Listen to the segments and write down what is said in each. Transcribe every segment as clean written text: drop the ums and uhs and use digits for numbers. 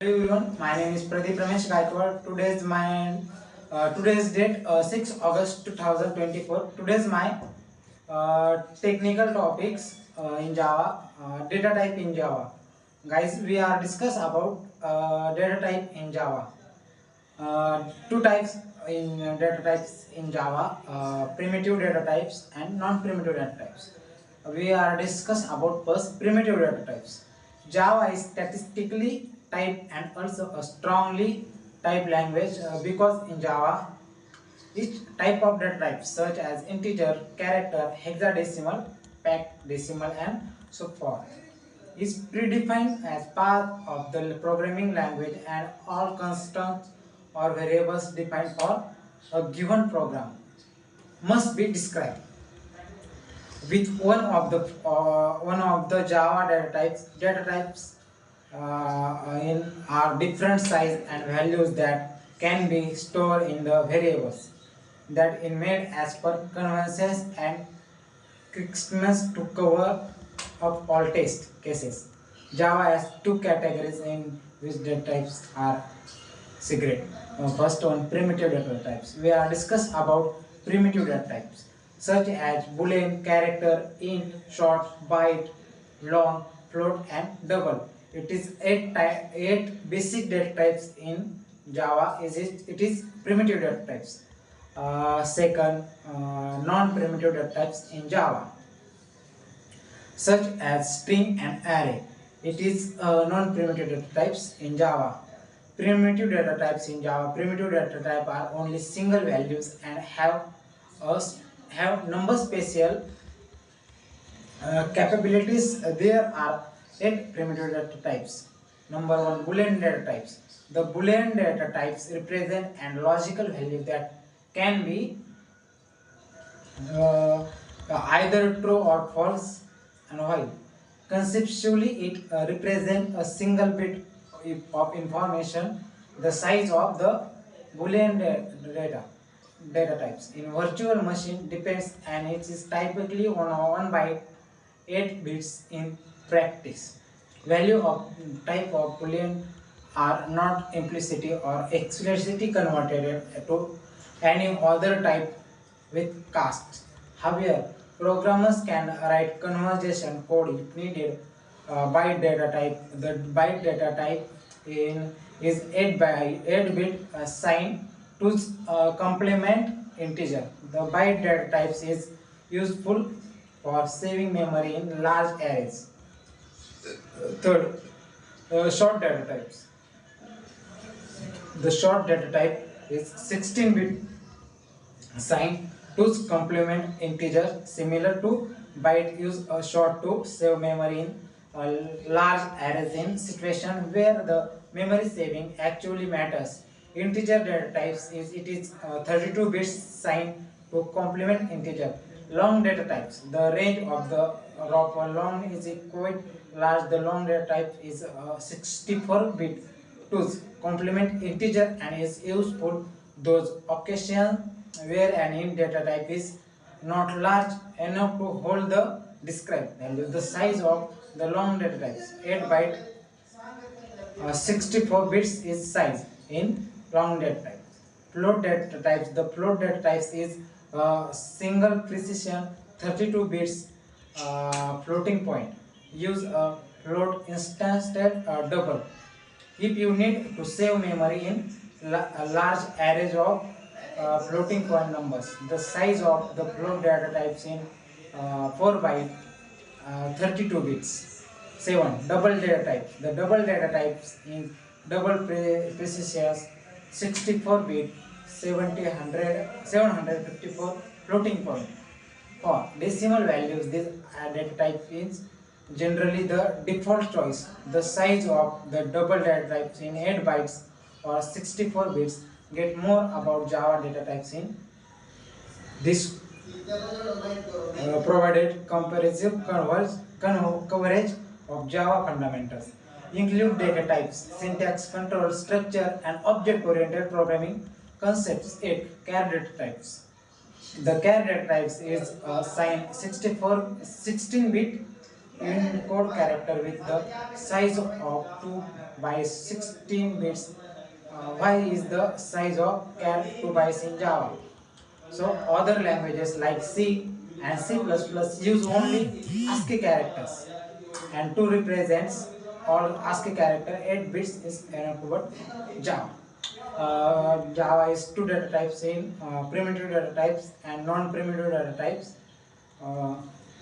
Hello everyone, my name is Pradeep Ramesh Gaikwad. Today's date 6 August 2024. Today's my technical topics in Java, data type in Java. Guys, we are discuss about data type in Java. Two types in data types in Java: primitive data types and non-primitive data types. We are discuss about first primitive data types. Java is statistically typed and also a strongly typed language because in Java each type of data type such as integer, character, hexadecimal, packed decimal and so forth is predefined as part of the programming language, and all constants or variables defined for a given program must be described with one of the Java data types in are different size and values that can be stored in the variables that is made as per conventions and Christmas to cover up all test cases. Java has two categories in which data types are secret. First one, primitive data types. We are discuss about primitive data types such as boolean, character, int, short, byte, long, float, and double. It is eight basic data types in Java. It is primitive data types. Second, non-primitive data types in Java such as string and array. It is non-primitive data types in Java. Primitive data type are only single values and a, have number spatial capabilities. There are eight primitive data types. Number one, Boolean data types. The Boolean data types represent an logical value that can be uh, either true or false, and why. Conceptually, it represents a single bit of information, the size of the Boolean data types. In virtual machine depends, and it is typically 1 by 8 bits in practice. Value of type of Boolean are not implicitly or explicitly converted to any other type with casts. However, programmers can write conversation code if needed. Byte data type. The byte data type is 8 by 8 bit sign to complement integer. The byte data types is useful for saving memory in large arrays. Third, short data types. The short data type is 16-bit sign to complement integer, similar to byte use a short to save memory in large arrays in situation where the memory saving actually matters. Integer data types is 32 bits sign to complement integer. Long data types. The range of the long is quite large. The long data type is 64-bit to complement integer and is useful those occasions where an int data type is not large enough to hold the described value. The size of the long data types 8 byte 64 bits is size in long data types. Float data types. The float data types is single precision 32 bits floating point. Use a float instead double if you need to save memory in a large arrays of floating point numbers. The size of the float data types in 4 byte 32 bits. 7. Double data types. The double data types in double precision 64 bit 754 floating point. For decimal values, this data type is generally the default choice. The size of the double data types in 8 bytes or 64 bits. Get more about Java data types in this provided comprehensive coverage of Java fundamentals. Include data types, syntax, control, structure, and object-oriented programming concepts. 8. Char data types. The char data types is sign 16-bit Unicode character with the size of 2 by 16 bits. Why is the size of char 2 bytes in Java? So other languages like C and C++ use only ASCII characters, and 2 represents all ASCII character, 8 bits is enough. But Java. Java is two data types in primitive data types and non-primitive data types. Uh,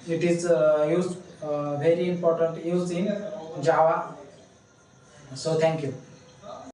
it is used very important use in Java. So thank you.